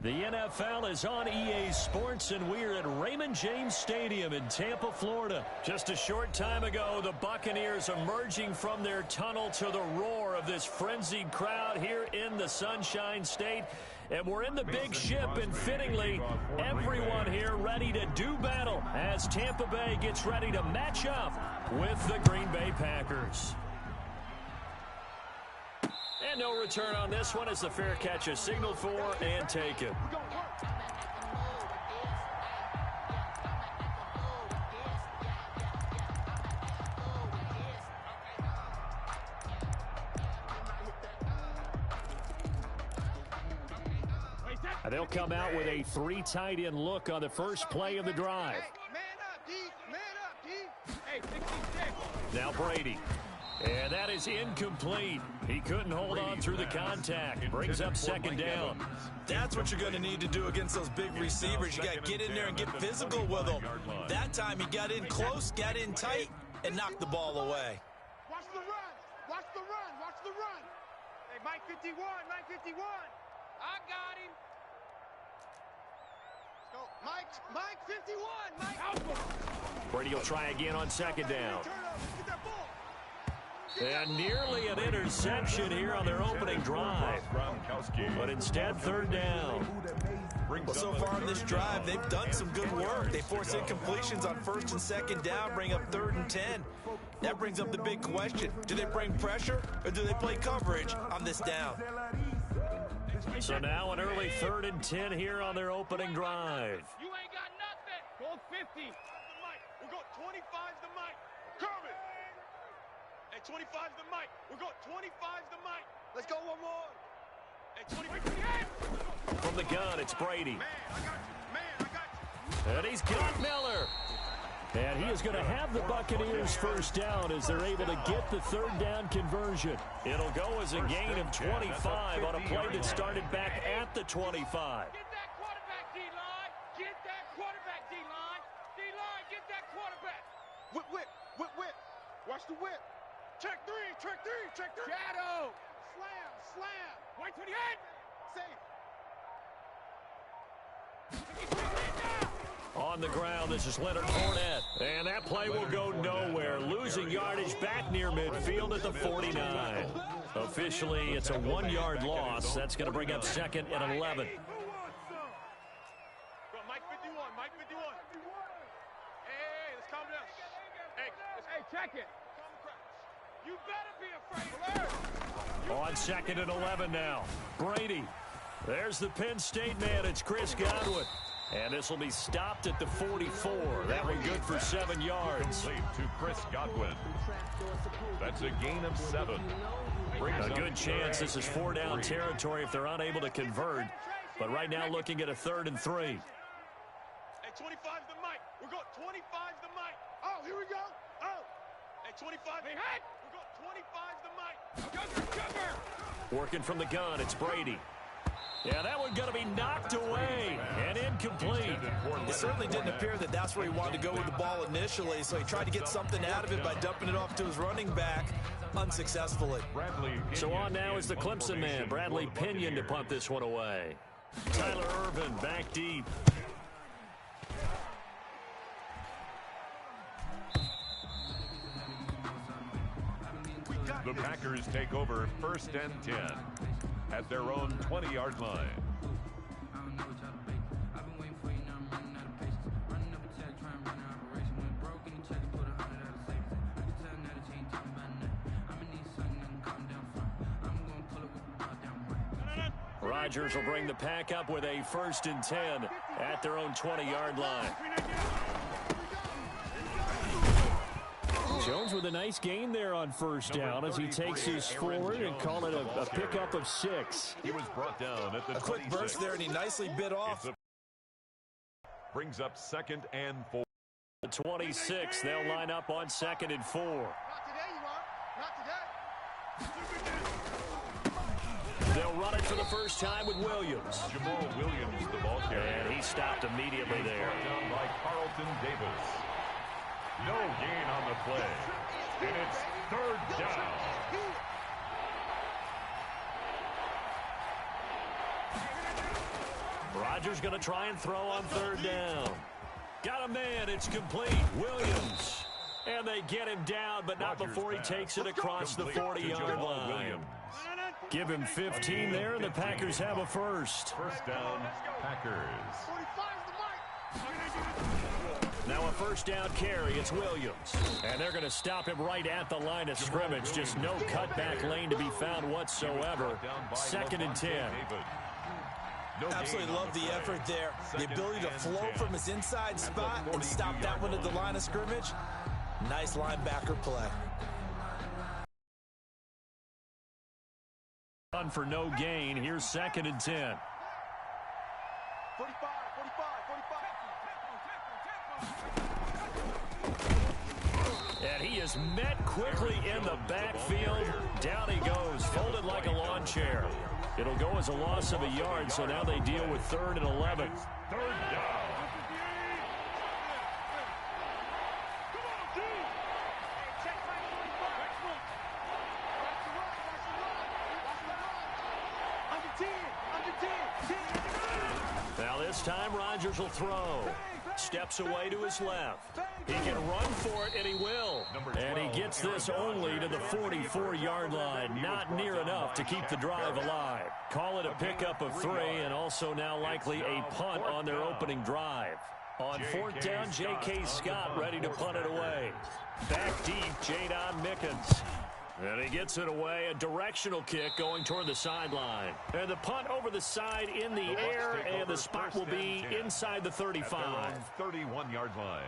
The NFL is on EA Sports, and we're at Raymond James Stadium in Tampa, Florida. Just a short time ago, the Buccaneers emerging from their tunnel to the roar of this frenzied crowd here in the Sunshine State. And we're in the big ship, and fittingly, everyone here ready to do battle as Tampa Bay gets ready to match up with the Green Bay Packers. And no return on this one as the fair catch is signaled for and taken. They'll come out with a three tight end look on the first play of the drive. Now Brady. And that is incomplete. He couldn't hold on through the contact. Brings up second down. That's what you're going to need to do against those big receivers. You got to get in there and get physical with them. That time he got in close, got in tight, and knocked the ball away. Watch the run. Watch the run. Watch the run. Hey, Mike 51. Mike 51. I got him. Let's go. Mike 51. Mike. Brady will try again on second down. And nearly an interception here on their opening drive. But instead, third down. Well, so far in this drive, they've done some good work. They force incompletions on first and second down, bring up 3rd and 10. That brings up the big question. Do they bring pressure or do they play coverage on this down? So now an early 3rd and 10 here on their opening drive. You ain't got nothing. Go 50. We got 25's the mic. Kermit. Hey, 25's the mic. We're going 25's the mic. Let's go one more. Hey, 25. From the gun, it's Brady. Man, I got you. Man, I got you. And he's got Miller. And he is going to have the Buccaneers first down as they're able to get the third down conversion. It'll go as a gain of 25 on a play that started back at the 25. Get that quarterback, D-line. Get that quarterback, D-line. D-line, get that quarterback. Whip, whip, whip, whip. Watch the whip. Check three, check three, check three. Shadow. Slam, slam. White to the head. Safe. On the ground, this is Leonard Fournette. And that play will go nowhere. Losing yardage back near midfield at the 49. Officially, it's a 1-yard loss. That's going to bring up second and 11. Mike 51, Mike 51. Hey, let's calm down. Hey, check it. You better be afraid. On second and 11 now. Brady. There's the Penn State man. It's Chris Godwin. And this will be stopped at the 44. That one good for 7 yards. Complete to Chris Godwin. That's a gain of 7. A good chance this is 4-down territory if they're unable to convert. But right now looking at a 3rd and 3. Hey, 25's the mic. We're going 25's the mic. Oh, here we go. Oh. Hey, 25. Hey, head. We're going 25's the mic. Sugar. Working from the gun, it's Brady. Yeah, that one going to be knocked away and incomplete. It certainly didn't appear that that's where he wanted to go with the ball initially, so he tried to get something out of it by dumping it off to his running back unsuccessfully. So on now is the Clemson man, Bradley Pinion, to punt this one away. Tyler Irvin back deep. The Packers take over 1st and 10 at their own 20-yard line. Rodgers will bring the pack up with a 1st and 10 at their own 20-yard line. Jones with a nice gain there on first down as he takes his forward and call it a pickup of 6. He was brought down at the 26. A quick burst there, and he nicely bit off. Brings up 2nd and 4. The 26, they'll line up on 2nd and 4. Not today, you are. Not today. They'll run it for the first time with Williams. Jamal Williams, the ball carrier. And he stopped immediately there. Brought down by Carlton Davis. No gain on the play. And it's 3rd down. Rodgers going to try and throw on third down. Got a man. It's complete. Williams. And they get him down, but not before he takes it across the 40-yard line. Give him 15 there, and the Packers have a first. First down, Packers. Now a first down carry. It's Williams. And they're going to stop him right at the line of scrimmage. Just no cutback lane to be found whatsoever. 2nd and 10. Absolutely love the effort there. The ability to flow from his inside spot and stop that one at the line of scrimmage. Nice linebacker play. Done for no gain. Here's 2nd and 10. 45. And he is met quickly in the backfield. Down he goes, folded like a lawn chair. It'll go as a loss of a yard, so now they deal with 3rd and 11. Third down. Now this time Rodgers will throw. Steps away to his left. He can run for it, and he will. And he gets this only to the 44-yard line. Not near enough to keep the drive alive. Call it a pickup of 3, and also now likely a punt on their opening drive. On 4th down, J.K. Scott ready to punt it away. Back deep, Jadon Mickens. And he gets it away, a directional kick going toward the sideline. And the punt over the side in the air, and the spot will be inside the 35. 31-yard line.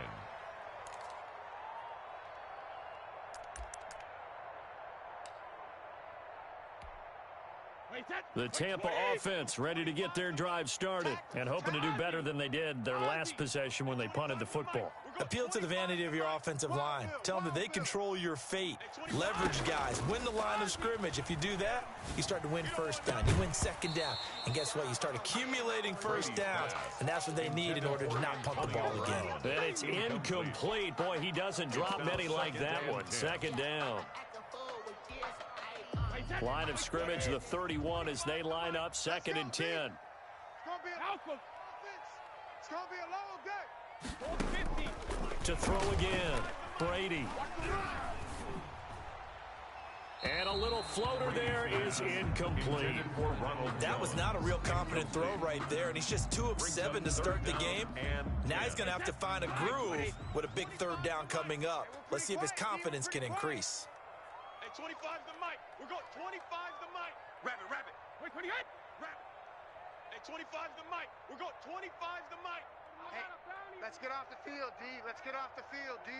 The Tampa offense ready to get their drive started and hoping to do better than they did their last possession when they punted the football. Appeal to the vanity of your offensive line. Tell them that they control your fate. Leverage guys. Win the line of scrimmage. If you do that, you start to win first down. You win second down. And guess what? You start accumulating first downs. And that's what they need in order to not punt the ball again. And it's incomplete. Boy, he doesn't drop many like that one. 2nd down. Line of scrimmage, the 31 as they line up. 2nd and 10. It's going to be a long day. To throw again. Brady. And a little floater there is incomplete. That was not a real confident throw right there, and he's just 2 of 7 to start the game. Now he's going to have to find a groove with a big 3rd down coming up. Let's see if his confidence can increase. Hey, 25's the mic. We're going 25's the mic. Rabbit. Wait, 28. Rabbit. Hey, 25's the mic. We're going 25's the mic. Hey, let's get off the field, D. Let's get off the field, D.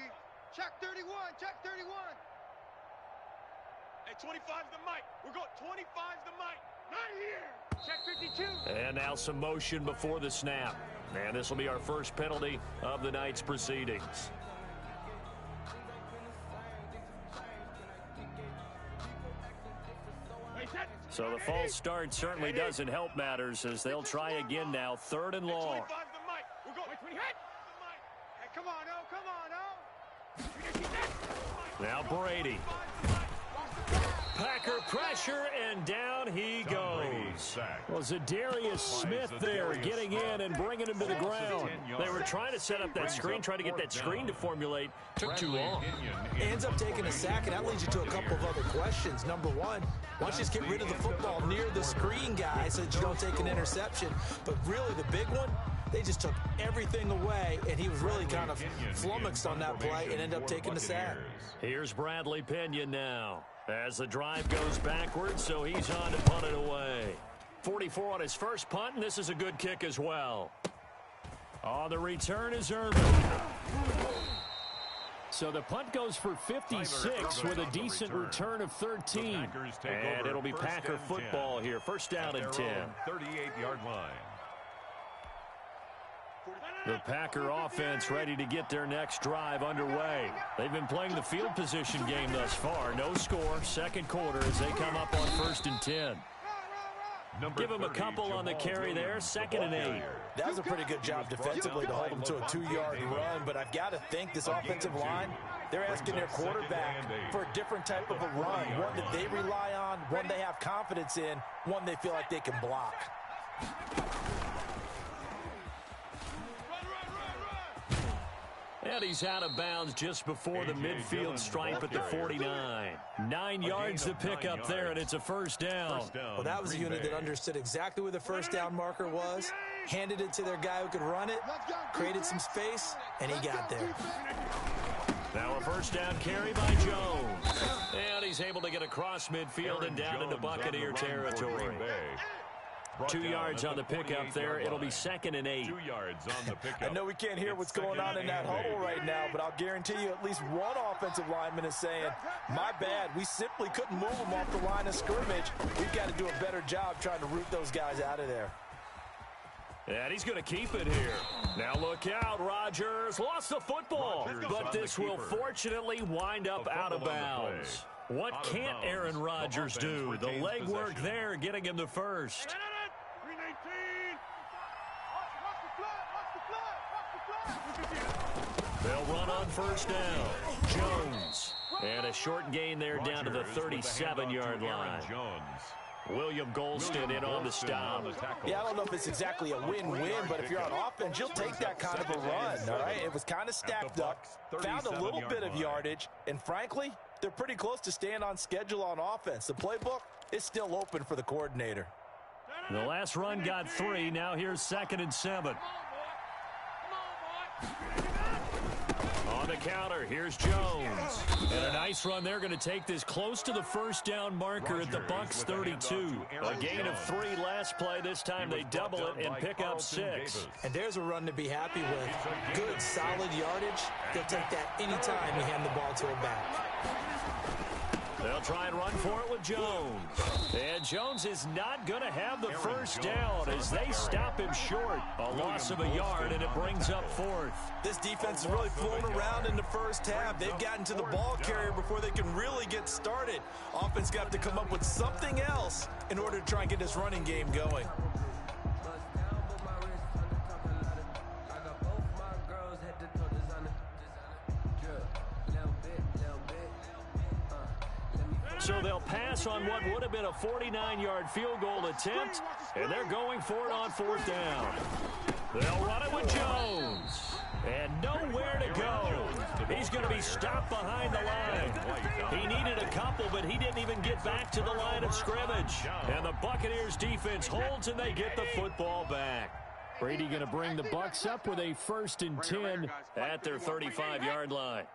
Check 31. Check 31. Hey, 25's the mic. We're going 25's the mic. Not here. Check 52. And now some motion before the snap. And this will be our first penalty of the night's proceedings. So the false start certainly doesn't help matters as they'll try again now. 3rd and long. Now Brady. Packer pressure, and down he goes. Well, Zadarius Smith there getting in and bringing him to the ground. They were trying to set up that screen, trying to get that screen to formulate. Took too long. He ends up taking a sack, and that leads you to a couple of other questions. Number one, why don't you just get rid of the football near the screen guy so that you don't take an interception? But really, the big one, they just took everything away, and he was really kind of flummoxed on that play and ended up taking the sack. Here's Bradley Pinion now as the drive goes backwards, so he's on to punt it away. 44 on his first punt, and this is a good kick as well. On the return is Irvin. So the punt goes for 56 with a decent return of 13. And it'll be Packer football here. First down and 10. 38-yard line. The Packer offense ready to get their next drive underway. They've been playing the field position game thus far. No score, second quarter as they come up on 1st and 10. Give him a couple on the carry there, 2nd and 8. That was a pretty good job defensively to hold him to a 2-yard run, but I've got to think this offensive line, they're asking their quarterback for a different type of a run, one that they rely on, one they have confidence in, one they feel like they can block. And he's out of bounds just before the midfield stripe at the 49. 9 yards to pick up there, and it's a first down. Well, that was a unit that understood exactly where the first down marker was, handed it to their guy who could run it, created some space, and he got there. Now a first down carry by Jones. And he's able to get across midfield and down into Buccaneer territory. 2 yards on the pickup there. It'll be 2nd and 8. 2 yards on the pickup. I know we can't hear what's going on in that huddle right now, but I'll guarantee you at least one offensive lineman is saying, my bad, we simply couldn't move them off the line of scrimmage. We've got to do a better job trying to root those guys out of there. And he's going to keep it here. Now look out, Rodgers lost the football, but this will fortunately wind up out of bounds. What can't Aaron Rodgers do? The legwork there getting him the first. They'll run on first down. Jones. And a short gain there down to the 37-yard line. William Golston in on the stop. Yeah, I don't know if it's exactly a win-win, but if you're on offense, you'll take that kind of a run, all right? It was kind of stacked up, found a little bit of yardage, and frankly, they're pretty close to staying on schedule on offense. The playbook is still open for the coordinator. The last run got 3. Now here's 2nd and 7. On the counter, here's Jones. And a nice run. They're going to take this close to the first down marker at the Bucs 32. A gain of 3 last play. This time they double it and pick up 6. And there's a run to be happy with. Good, solid yardage. They'll take that anytime you hand the ball to a back. They'll try and run for it with Jones. And Jones is not going to have the first down as they stop him short. A loss of a yard, and it brings up 4th. This defense is really flown around in the first half. They've gotten to the ball carrier before they can really get started. Offense got to come up with something else in order to try and get this running game going. So they'll pass on what would have been a 49-yard field goal attempt, and they're going for it on 4th down. They'll run it with Jones. And nowhere to go. He's going to be stopped behind the line. He needed a couple, but he didn't even get back to the line of scrimmage. And the Buccaneers defense holds, and they get the football back. Brady going to bring the Bucs up with a 1st and 10 at their 35-yard line.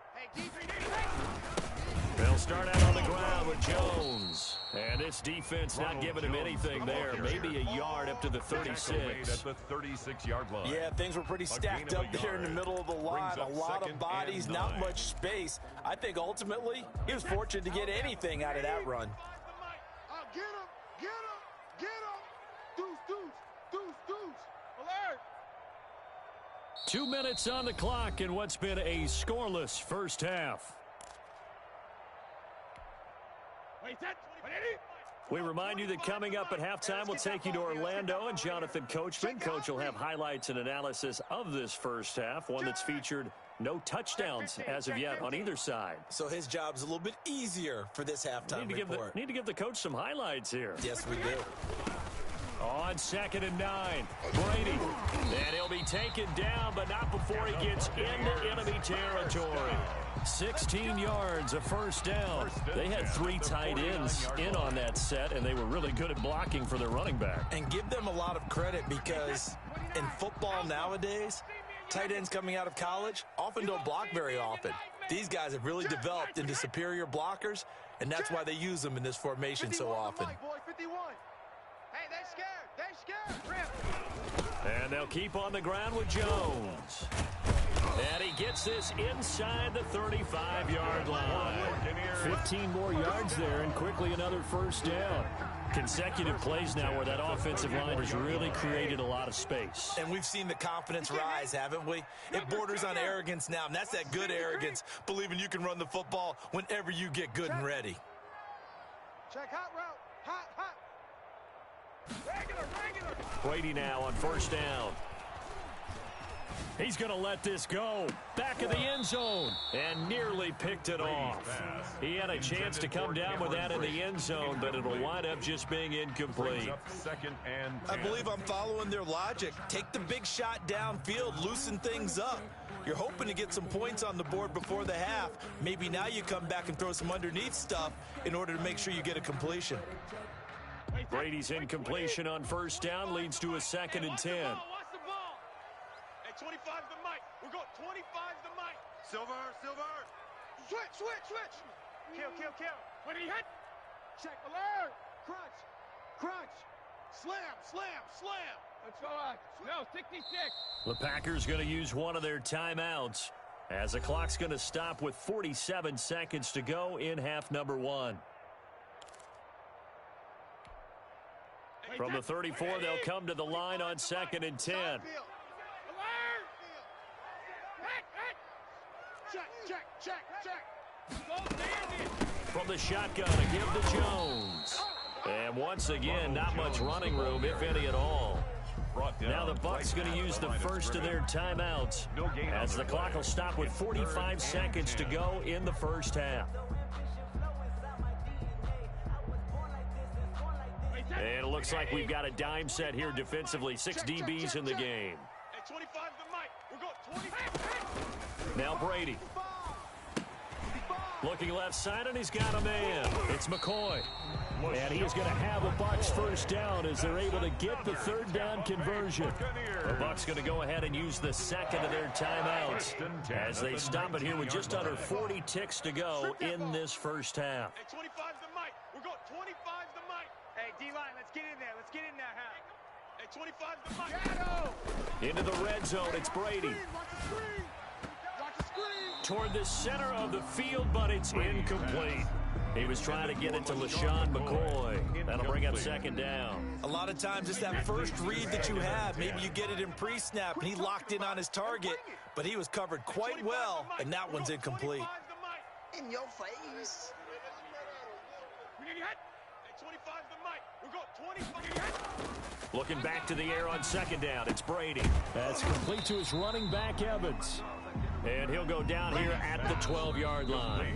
They'll start out on the ground with Jones. And this defense not giving him anything there. Maybe a yard up to the 36. At the 36-yard line. Yeah, things were pretty stacked up there in the middle of the line. A lot of bodies, not much space. I think ultimately he was fortunate to get anything out of that run. Get him! Get him! Get him! Deuce, deuce, deuce, deuce. Alert! 2 minutes on the clock in what's been a scoreless first half. We remind you that coming up at halftime, we'll take you to Orlando and Jonathan Coachman. Coach will have highlights and analysis of this first half, one that's featured no touchdowns as of yet on either side. So his job's a little bit easier for this halftime report. Need to give the coach some highlights here. Yes, we do. On 2nd and 9, Brady. And he'll be taken down, but not before he gets into enemy territory. 16 yards, a first down. They had 3 tight ends in on that set, and they were really good at blocking for their running back. And give them a lot of credit because in football nowadays, tight ends coming out of college often don't block very often. These guys have really developed into superior blockers, and that's why they use them in this formation so often. Hey, they scared. And they'll keep on the ground with Jones. And he gets this inside the 35-yard line. 15 more yards there, and quickly another first down. Consecutive plays now where that offensive line has really created a lot of space. And we've seen the confidence rise, haven't we? It borders on arrogance now, and that's that good arrogance, believing you can run the football whenever you get good and ready. Check hot route. Hot, hot. Regular. Brady now on first down. He's going to let this go. Back of the end zone. And nearly picked it off. He had a chance to come down with that in the end zone, but it'll wind up just being incomplete. I believe I'm following their logic. Take the big shot downfield, loosen things up. You're hoping to get some points on the board before the half. Maybe now you come back and throw some underneath stuff in order to make sure you get a completion. Brady's incompletion on first down leads to a 2nd and 10. Watch the ball. Hey, 25's the mic. We're going 25's the mic. Silver. Switch. Kill. When he hit. Check alert. Crunch. Slam. Let's go out. No, 66. The Packers going to use one of their timeouts as the clock's going to stop with 47 seconds to go in half number 1. From the 34, they'll come to the line on 2nd and 10. Alert. Check. From the shotgun, a give to Jones. And once again, not much running room, if any at all. Now the Bucs going to use the first of their timeouts as the clock will stop with 45 seconds to go in the first half. And it looks like we've got a dime set here defensively. 6 DBs in the game. Hey, 25's the mic. We're going 25. Now Brady. Looking left side, and he's got a man. It's McCoy. And he is going to have a Bucs first down as they're able to get the 3rd down conversion. The Bucs going to go ahead and use the 2nd of their timeouts as they stop it here with just under 40 ticks to go in this first half. Hey, 25's the mic. We're going 25's the mic. Hey, D-line, let's get in there. Let's get in there, half. Hey, 25's the mic. Into the red zone, it's Brady. Toward the center of the field, but it's incomplete. He was trying to get it to LaShawn McCoy. That'll bring up 2nd down. A lot of times it's that first read that you have. Maybe you get it in pre-snap, and he locked in on his target, but he was covered quite well, and that one's incomplete. In your face. Hey, 25's the mic. We're going 25. Looking back to the air on 2nd down, it's Brady. That's complete to his running back, Evans. And he'll go down here at the 12-yard line.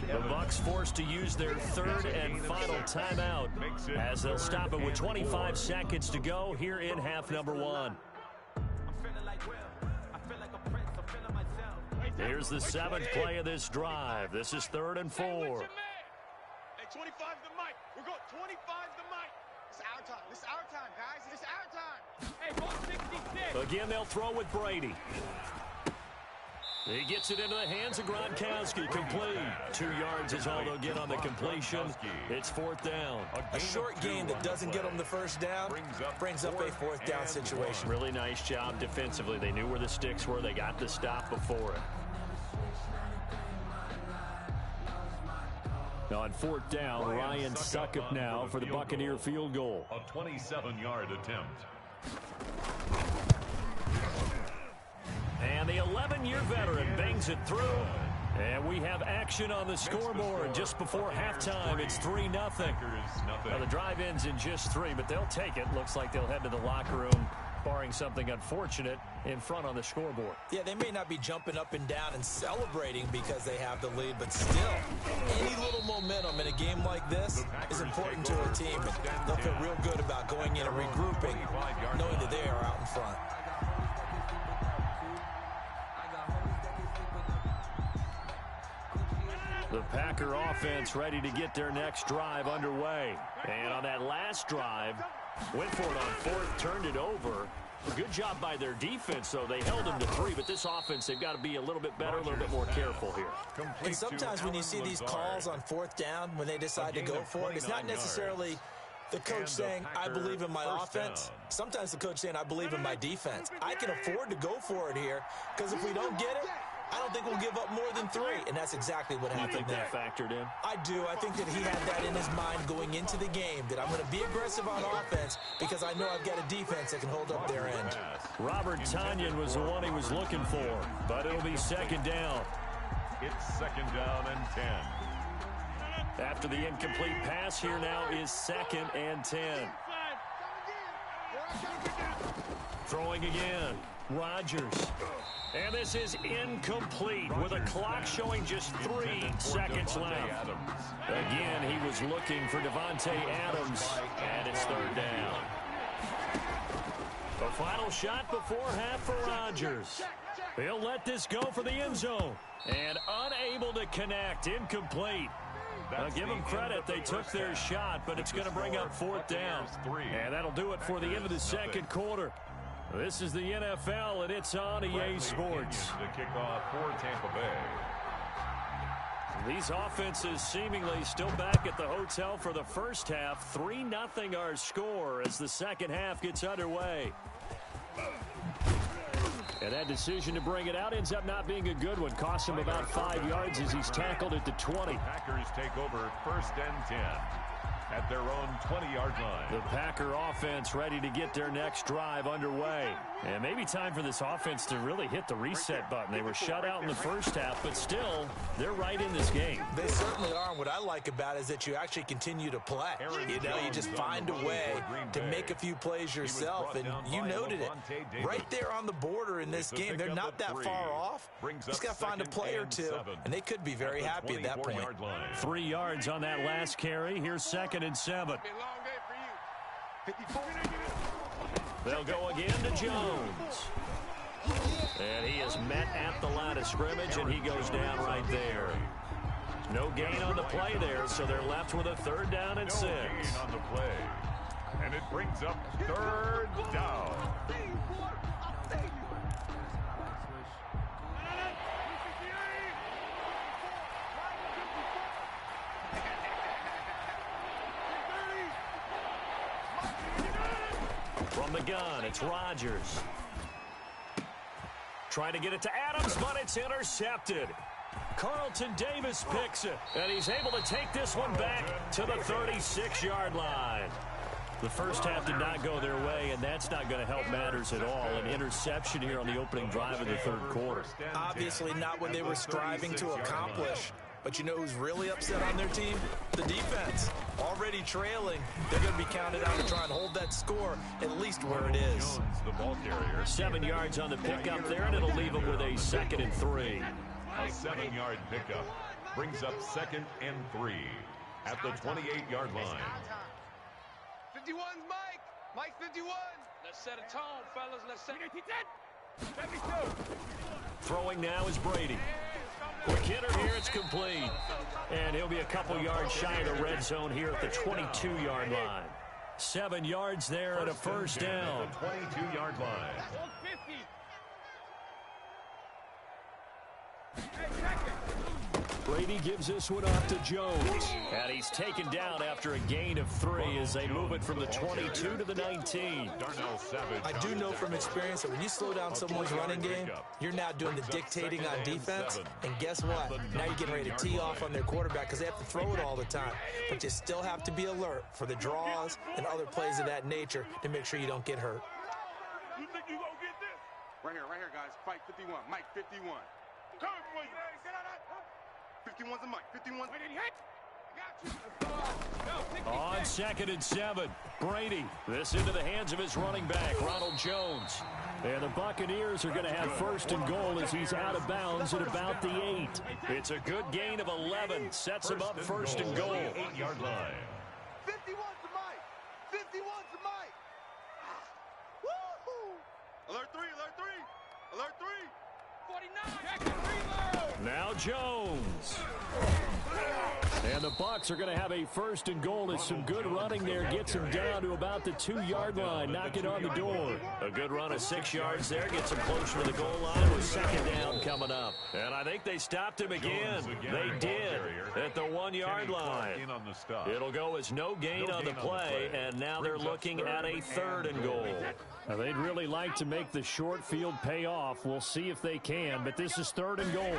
The Bucs forced to use their 3rd and final timeout as they'll stop it with 25 seconds to go here in half number 1. Here's the 7th play of this drive. This is 3rd and 4. Hey, 25's the mic. We're going 25's the mic. It's our time. This is our time, guys. It's our time. Hey, ball 66. Again, they'll throw with Brady. He gets it into the hands of Gronkowski. Complete. 2 yards is all they'll get on the completion. It's 4th down. A short game that doesn't get them the first down brings up a 4th down situation. Really nice job defensively. They knew where the sticks were. They got the stop before it. On 4th down, Ryan Succop now for the Buccaneer field goal. A 27-yard attempt. And the 11-year veteran bangs it through. And we have action on the scoreboard just before halftime. It's 3-0. Now the drive ends in just 3, but they'll take it. Looks like they'll head to the locker room, barring something unfortunate, in front on the scoreboard. Yeah, they may not be jumping up and down and celebrating because they have the lead, but still, any little momentum in a game like this is important to a team. And they'll feel real good about going in and regrouping, knowing that they are out in front. The Packer offense ready to get their next drive underway. And on that last drive, went for it on 4th, turned it over. A good job by their defense, though. They held them to 3, but this offense, they've got to be a little bit better, a little bit more careful here. And sometimes when you see these calls on 4th down, when they decide to go for it, it's not necessarily the coach saying, I believe in my offense. Sometimes the coach saying, I believe in my defense. I can afford to go for it here, because if we don't get it, I don't think we'll give up more than 3, and that's exactly what happened there. You think that factored in? I do. I think that he had that in his mind going into the game, that I'm going to be aggressive on offense because I know I've got a defense that can hold up their end. Robert Tonyan was the one he was looking for, but it'll be 2nd down. It's 2nd down and 10. After the incomplete pass, here now is 2nd and 10. Throwing again. Rodgers. And this is incomplete with a clock showing just 3 seconds left. Again, he was looking for Davante Adams, and it's third down. The final shot before half for Rodgers. He'll let this go for the end zone. And unable to connect, incomplete. Now, give them credit. They took their shot, but it's going to bring up fourth down. And that'll do it for the end of the second quarter. This is the NFL, and it's on EA Sports. The kickoff for Tampa Bay. These offenses seemingly still back at the hotel for the first half. 3-0 our score as the second half gets underway. And that decision to bring it out ends up not being a good one. Cost him about 5 yards as he's tackled at the 20. Packers take over 1st and 10 at their own 20-yard line. The Packer offense ready to get their next drive underway. And maybe time for this offense to really hit the reset button. They were shut out in the first half, but still, they're right in this game. They certainly are, and what I like about it is that you actually continue to play. You know, you just find a way to make a few plays yourself, and you noted it. Right there on the border in this game, they're not that far off. Just got to find a play or two, and they could be very happy at that point. 3 yards on that last carry. Here's 2nd and 7. They'll go again to Jones. And he is met at the line of scrimmage, and he goes down right there. No gain on the play there, so they're left with a 3rd down and 6. No gain on the play. And it brings up 3rd down. From the gun, it's Rodgers. Trying to get it to Adams, but it's intercepted. Carlton Davis picks it, and he's able to take this one back to the 36-yard line. The first half did not go their way, and that's not going to help matters at all. An interception here on the opening drive of the third quarter. Obviously not what they were striving to accomplish. But you know who's really upset on their team? The defense. Already trailing. They're going to be counted out to try and hold that score at least where it is. The ball carrier. 7 yards on the pickup there, and it'll leave them with a 2nd and 3. A 7-yard pickup brings up 2nd and 3 at the 28-yard line. 51's Mike. Mike 51. Let's set a tone, fellas. Let's set it. 72. Throwing now is Brady. Quick hitter here, it's complete. And he'll be a couple yards shy of the red zone here at the 22-yard line. 7 yards there and a first down. At the 22-yard line. 150. Brady gives this one off to Jones. And he's taken down after a gain of 3 as they move it from the 22 to the 19. I do know from experience that when you slow down someone's running game, you're now doing the dictating on defense. And guess what? Now you're getting ready to tee off on their quarterback because they have to throw it all the time. But you still have to be alert for the draws and other plays of that nature to make sure you don't get hurt. You think you gonna get this? Right here, guys. Fight 51. Mike 51. Come for you. 51's a Mike. 51's. Wait, did he hit? On 2nd and 7, Brady. This into the hands of his running back, Ronald Jones. And the Buccaneers are going to have 1st and goal as he's out of bounds at about the 8. It's a good gain of 11. Sets him up 1st and goal. 8-yard line. 51's a Mike. 51's a Mike. Woo-hoo. Alert 3, alert 3. Alert 3. 49. Now Jones. And the Bucs are going to have a 1st and goal as some good running there gets him down to about the 2-yard line, knocking on the door. A good run of 6 yards there gets him closer to the goal line with 2nd down coming up. And I think they stopped him again. They did at the 1-yard line. It'll go as no gain on the play, and now they're looking at a 3rd and goal. Now, they'd really like to make the short field pay off. We'll see if they can, but this is 3rd and goal.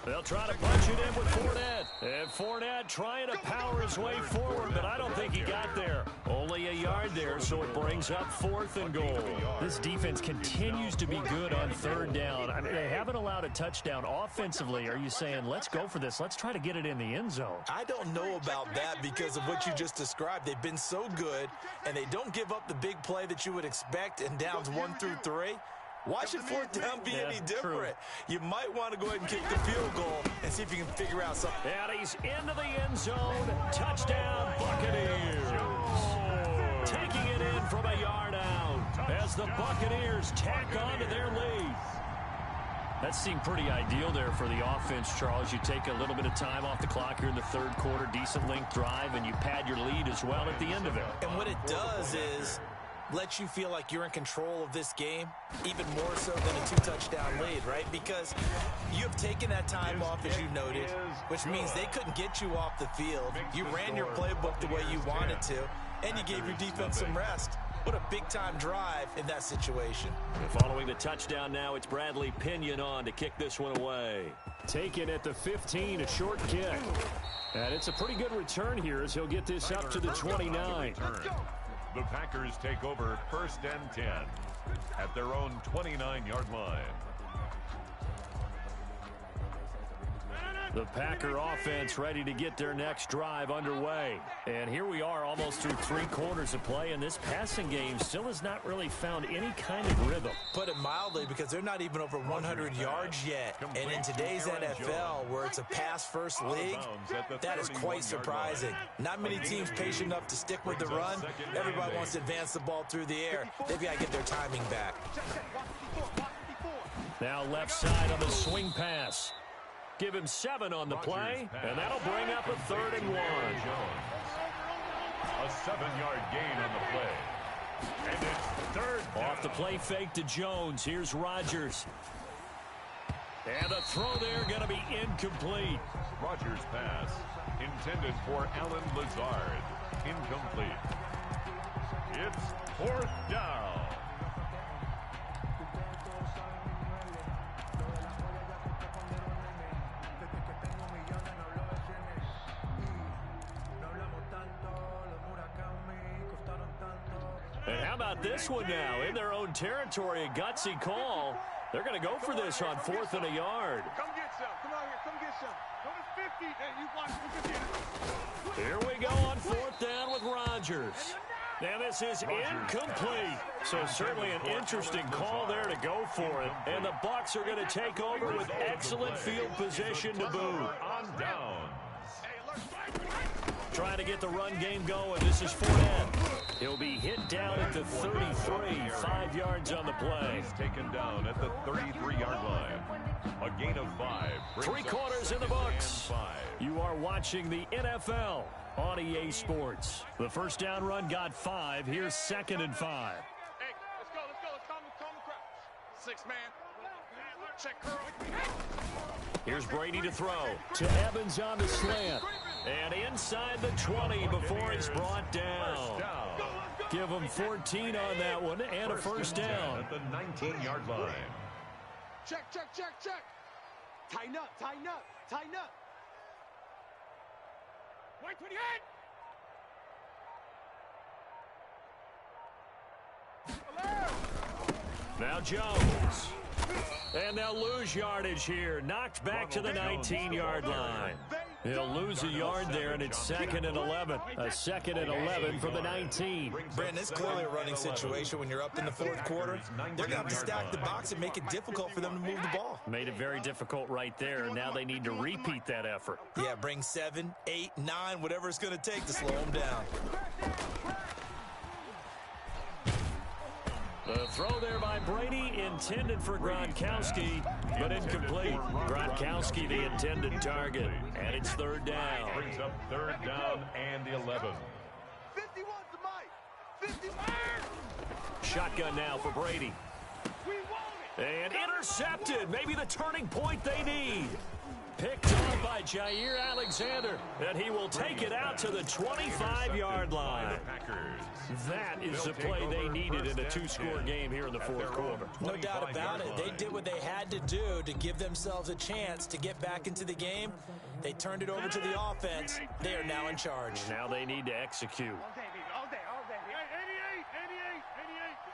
They'll try to punch it in with Fournette. And Fournette trying to power his way forward, but I don't think he got there. Only a yard there, so it brings up 4th and goal. This defense continues to be good on 3rd down. I mean, they haven't allowed a touchdown offensively. Are you saying, let's go for this? Let's try to get it in the end zone. I don't know about that because of what you just described. They've been so good, and they don't give up the big play that you would expect in downs 1 through 3. Why should fourth down be any different? True. You might want to go ahead and kick the field goal and see if you can figure out something. And he's into the end zone. Touchdown, Buccaneers. Taking it in from a yard out as the Buccaneers tack on to their lead. That seemed pretty ideal there for the offense, Charles. You take a little bit of time off the clock here in the third quarter, decent length drive, and you pad your lead as well at the end of it. And what it does is let you feel like you're in control of this game, even more so than a two-touchdown lead, right? Because you have taken that time off, as you noted, which means they couldn't get you off the field. You ran your playbook the way you wanted to, and you gave your defense some rest. What a big-time drive in that situation. Following the touchdown now, it's Bradley Pinion on to kick this one away. Taken at the 15, a short kick. And it's a pretty good return here as he'll get this up to the 29. The Packers take over 1st and 10 at their own 29-yard line. The Packer offense ready to get their next drive underway. And here we are almost through 3 quarters of play, and this passing game still has not really found any kind of rhythm. Put it mildly, because they're not even over 100 yards yet. And in today's NFL, where it's a pass-first league, that is quite surprising. Not many teams patient enough to stick with the run. Everybody wants to advance the ball through the air. They've got to get their timing back. Now left side on the swing pass. Give him 7 on the play, and that'll bring up a 3rd and 1. A 7-yard gain on the play. And it's 3rd down. Off the play fake to Jones. Here's Rodgers. And the throw there going to be incomplete. Rodgers' pass intended for Alan Lazard. Incomplete. It's 4th down. And how about this one now? In their own territory, a gutsy call. They're going to go for this on 4th and a yard. Come get some. Come out here. Come get some. Come to 50. Hey, you watch. You can get it. Here we go on 4th down with Rodgers. Now this is incomplete. So certainly an interesting call there to go for it. And the Bucs are going to take over with excellent field position to boot. On downs. Trying to get the run game going. This is Fournette. He'll be hit down at the 33, 5 yards on the play. He's taken down at the 33-yard line. A gain of 5. 3 quarters in the books. You are watching the NFL on EA Sports. The first down run got 5. Here's 2nd and 5. Hey, let's go. Let's calm the crowd. 6 man. Check curl. Here's Brady to throw. To Evans on the slant. And inside the 20 before he's brought down. Give him 14 on that one and a first down. At the 19-yard line. Check. Tighten up. Wait 28. Now Jones. And they'll lose yardage here. Knocked back to the 19-yard line. He'll lose a yard there, and it's 2nd and 11. A 2nd and 11 from the 19. Brandon, it's clearly a running situation when you're up in the 4th quarter. They're going to have to stack the box and make it difficult for them to move the ball. Made it very difficult right there. Now they need to repeat that effort. Yeah, bring 7, 8, 9, whatever it's going to take to slow them down. The throw there by Brady, intended for Gronkowski, but incomplete. Gronkowski, the intended target, and it's 3rd down. Brings up 3rd down and 11. 51's the mic. 51. Shotgun now for Brady. We want it. And intercepted. Maybe the turning point they need. Picked off by Jair Alexander, and he will take it out to the 25-yard line. That is the play they needed in a 2-score game here in the 4th quarter. No doubt about it. They did what they had to do to give themselves a chance to get back into the game. They turned it over to the offense. They are now in charge. Now they need to execute. All day. Hey,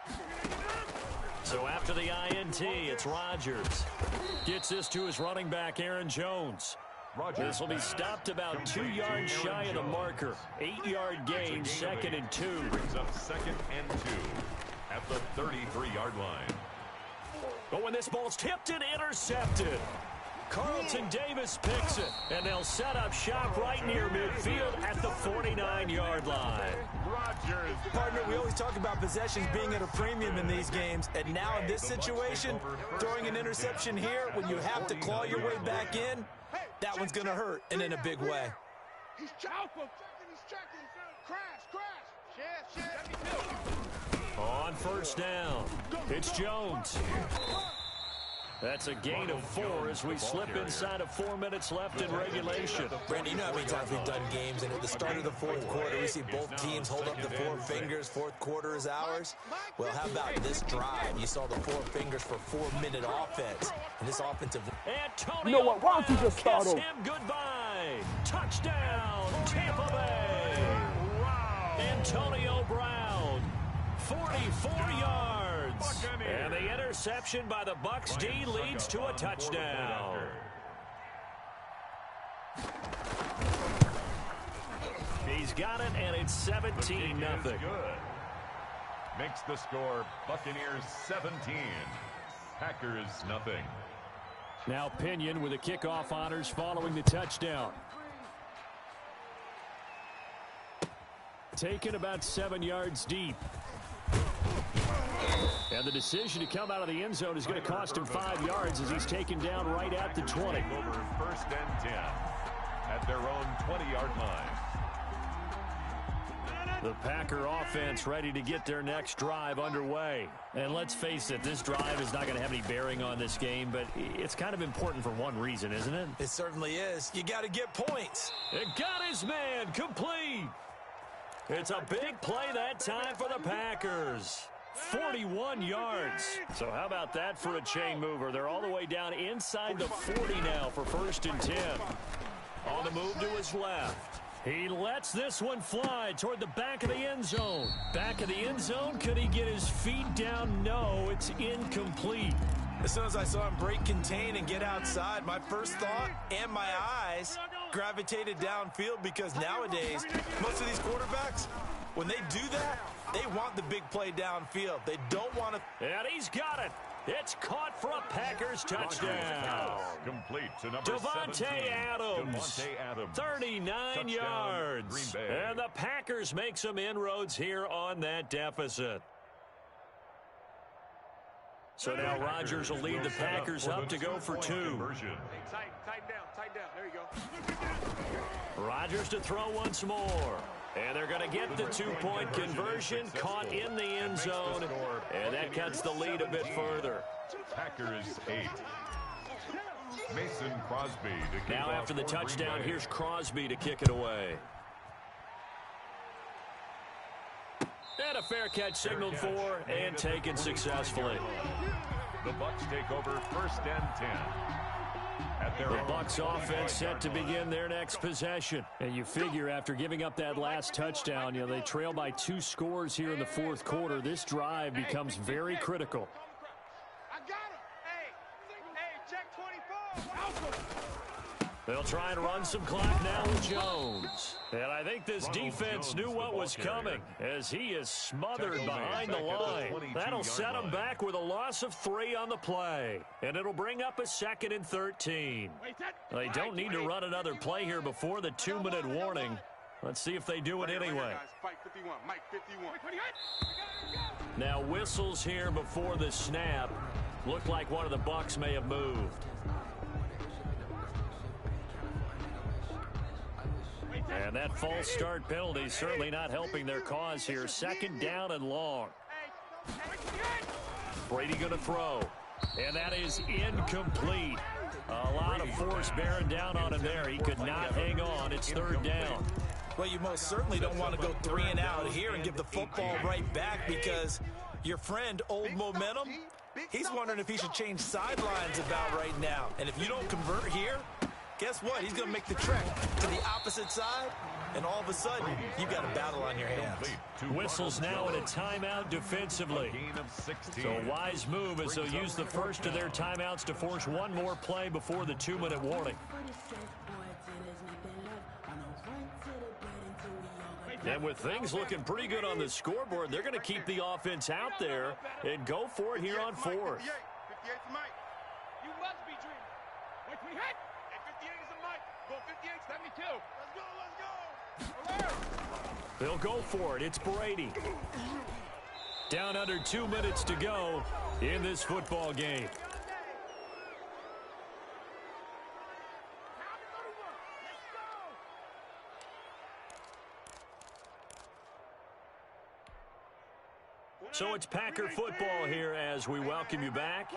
88. So after the INT, it's Rodgers. Gets this to his running back, Aaron Jones. This will be stopped about 2 yards shy of the marker. 8-yard gain, 2nd and 2. Brings up 2nd and 2 at the 33-yard line. Oh, and this ball's tipped and intercepted. Carlton Davis picks it, and they'll set up shop right near midfield at the 49-yard line. Partner, we always talk about possessions being at a premium in these games, and now in this situation, throwing an interception here when you have to claw your way back in, that one's going to hurt, and in a big way. He's checking. Crash. On first down, it's Jones. That's a gain of 4 as we slip inside of 4 minutes left in regulation. Brandon, you know how many times we've done games, and at the start of the fourth quarter, we see both teams hold up the 4 fingers. Fourth quarter is ours. Well, how about this drive? You saw the 4 fingers for 4-minute offense. And this offensive... Antonio, you know what? Why don't you just start over? him goodbye. Touchdown, Tampa Bay. Antonio Brown, 44 yards. And the interception by the Bucs D leads to a touchdown. He's got it, and it's 17-0. Makes the score Buccaneers 17, Packers nothing. Now Pinion with the kickoff honors following the touchdown. Taken about 7 yards deep. And the decision to come out of the end zone is going to cost him 5 yards as he's taken down right at the 20. Over first and 10 at their own 20-yard line. The Packer offense ready to get their next drive underway. And let's face it, this drive is not going to have any bearing on this game, but it's kind of important for one reason, isn't it? It certainly is. You got to get points. It got his man complete. It's a big play that time for the Packers. 41 yards. So how about that for a chain mover? They're all the way down inside the 40 now for first and 10. On the move to his left. He lets this one fly toward the back of the end zone. Back of the end zone. Could he get his feet down? No, it's incomplete. As soon as I saw him break contain and get outside, my first thought and my eyes gravitated downfield, because nowadays, most of these quarterbacks, when they do that, they want the big play downfield. They don't want to... And he's got it. It's caught for a Packers touchdown. Complete to number Devontae 17. Adams. 39 yards. And the Packers make some inroads here on that deficit. So now Rodgers will lead the Packers up to go for 2. Tighten down. There you go. Rodgers to throw once more. And they're going to get the 2-point conversion, caught in the end zone, and that cuts the lead a bit further. Packers 8. Mason Crosby to kick now off after the for touchdown, Green Bay. here's Crosby to kick it away. And a fair catch signaled for and taken successfully. The Bucs take over first and 10. The Bucs offense set to begin their next possession. And you figure after giving up that last touchdown, they trail by 2 scores here in the fourth quarter. This drive becomes very critical. I got him. Hey, check 24. They'll try and run some clock now with Jones. And I think this defense knew what was coming as he is smothered behind the line. That'll set him back with a loss of 3 on the play. And it'll bring up a 2nd and 13. They don't need to run another play here before the 2-minute warning. Let's see if they do it anyway. Now whistles here before the snap. Looked like one of the Bucs may have moved. And that false start penalty certainly not helping their cause here. 2nd down and long. Brady going to throw. And that is incomplete. A lot of force bearing down on him there. He could not hang on. It's 3rd down. Well, you most certainly don't want to go 3 and out here and give the football right back, because your friend, Old Momentum, he's wondering if he should change sidelines about right now. And if you don't convert here, guess what? He's going to make the trek to the opposite side, and all of a sudden, you've got a battle on your hands. Whistles now in a timeout defensively. So a wise move as they'll use the first of their timeouts to force one more play before the 2-minute warning. And with things looking pretty good on the scoreboard, they're going to keep the offense out there and go for it here on 4th. 58's Mike. You must be dreaming. Wait, we hit. Hey, 58 is a Mike. Go 58, 72. Let's go, let's go. They'll go for it. It's Brady. Down under 2 minutes to go in this football game. So it's Packer football here as we welcome you back.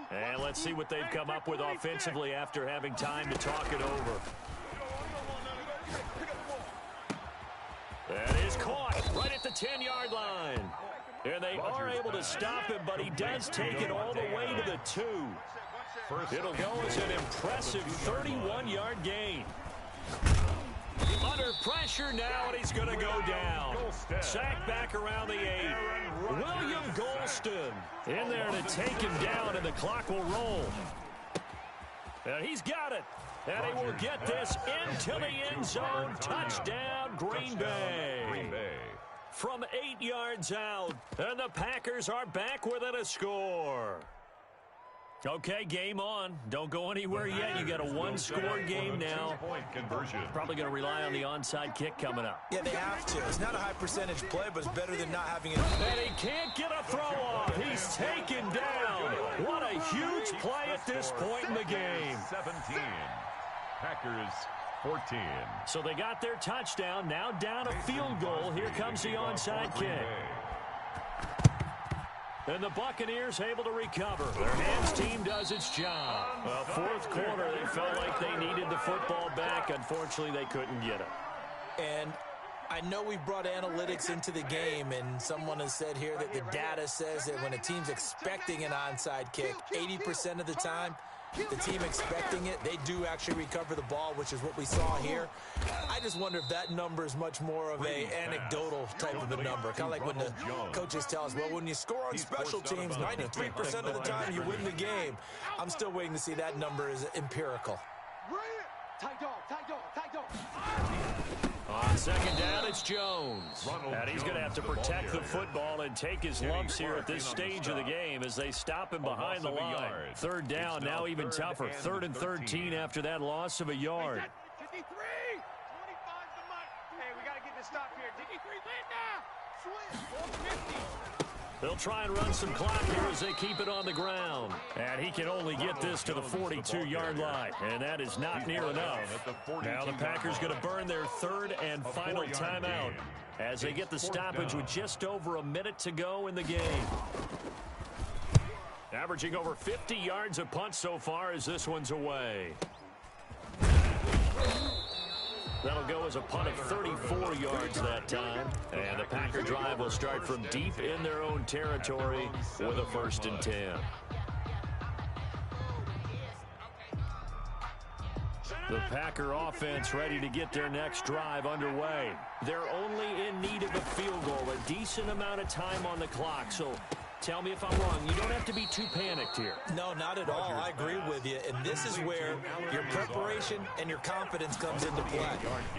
And let's see what they've come up with offensively after having time to talk it over. That is caught right at the 10-yard line. And they are able to stop him, but he does take it all the way to the 2. It'll go as an impressive 31-yard gain. Under pressure now, and he's going to go down. Sacked back around the 8. William Golston in there to take him down, and the clock will roll. And he's got it. And he will get this into the end zone. Touchdown, Green Bay. From 8 yards out, and the Packers are back within a score. Okay, game on. Don't go anywhere yet. You got a one-score game now. Probably going to rely on the onside kick coming up. Yeah, they have to. It's not a high percentage play, but it's better than not having it. And he can't get a throw off. He's taken down. What a huge play at this point in the game. 17. Packers 14. So they got their touchdown. Now down a field goal. Here comes the onside kick. And the Buccaneers able to recover. Their hands team does its job. Well, fourth quarter, they felt like they needed the football back. Unfortunately, they couldn't get it. And I know we brought analytics into the game, and someone has said here that the data says that when a team's expecting an onside kick, 80% of the time, the team expecting it, they do actually recover the ball, which is what we saw here. I just wonder if that number is much more of a anecdotal type of a number. Kind of like when the coaches tell us, well, when you score on special teams, 93% of the time you win the game. I'm still waiting to see that number is empirical. Tight dog, tight dog, tight dog. On second down, it's Jones. And he's going to have to protect the football and take his lumps here at this stage of the game as they stop him behind the line. Third down, now even tougher. 3rd and 13 after that loss of a yard. 53! 25's the mark. Hey, we got to get this stop here. 53, Linda! Switch! 50! They'll try and run some clock here as they keep it on the ground. And he can only get this to the 42-yard line. And that is not near enough. Now the Packers going to burn their 3rd and final timeout as they get the stoppage with just over a minute to go in the game. Averaging over 50 yards a punt so far as this one's away. That'll go as a punt of 34 yards that time. And the Packer drive will start from deep in their own territory with a 1st and 10. The Packer offense ready to get their next drive underway. They're only in need of a field goal, a decent amount of time on the clock. So tell me if I'm wrong. You don't have to be too panicked here. No, not at all. I agree with you. And this is where your preparation and your confidence comes into play.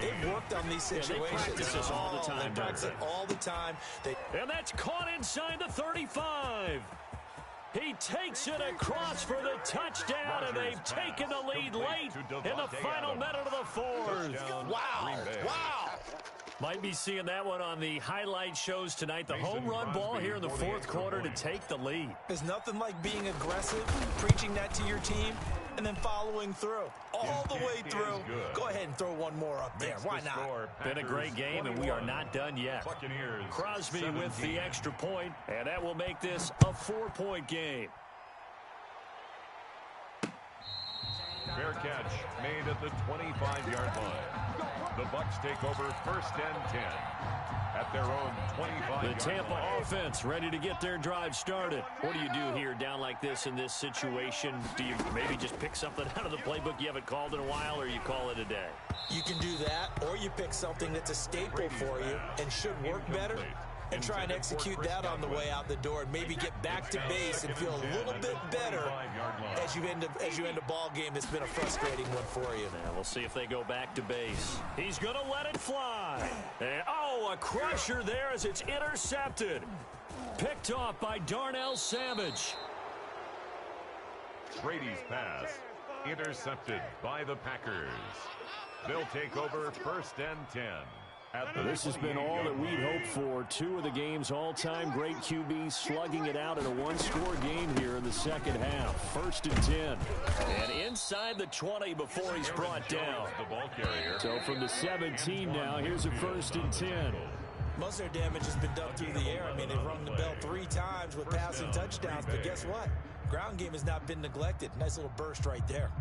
They've worked on these situations. They practice this all the time. They practice it all the time. And that's caught inside the 35. He takes it across for the touchdown, and they've taken the lead late in the final minute of the 4th. Wow. Wow. Might be seeing that one on the highlight shows tonight. The home run ball here in the 4th quarter to take the lead. There's nothing like being aggressive, preaching that to your team, and then following through. All the way through. Go ahead and throw one more up there. Why not? Been a great game, and we are not done yet. Crosby with the extra point, and that will make this a 4-point game. Fair catch made at the 25-yard line. The Bucs take over 1st and 10 at their own 25-yard line. The Tampa offense ready to get their drive started. What do you do here down like this in this situation? Do you maybe just pick something out of the playbook you haven't called in a while, or you call it a day? You can do that, or you pick something that's a staple for you and should work better, and try and execute that on the way out the door and maybe get back to base and feel a little bit better as you end a ball game that's been a frustrating one for you. Yeah, we'll see if they go back to base. He's going to let it fly. And, a crusher there as it's intercepted. Picked off by Darnell Savage. Brady's pass intercepted by the Packers. They'll take over 1st and 10. This has been all that we'd hoped for. Two of the game's all-time great QBs slugging it out in a one-score game here in the second half. 1st and 10. And inside the 20 before he's brought down. The ball carrier. So from the 17 now, here's a 1st and 10. Most of their damage has been done through the air. I mean, they've rung the bell 3 times with passing touchdowns, but guess what? Ground game has not been neglected. Nice little burst right there.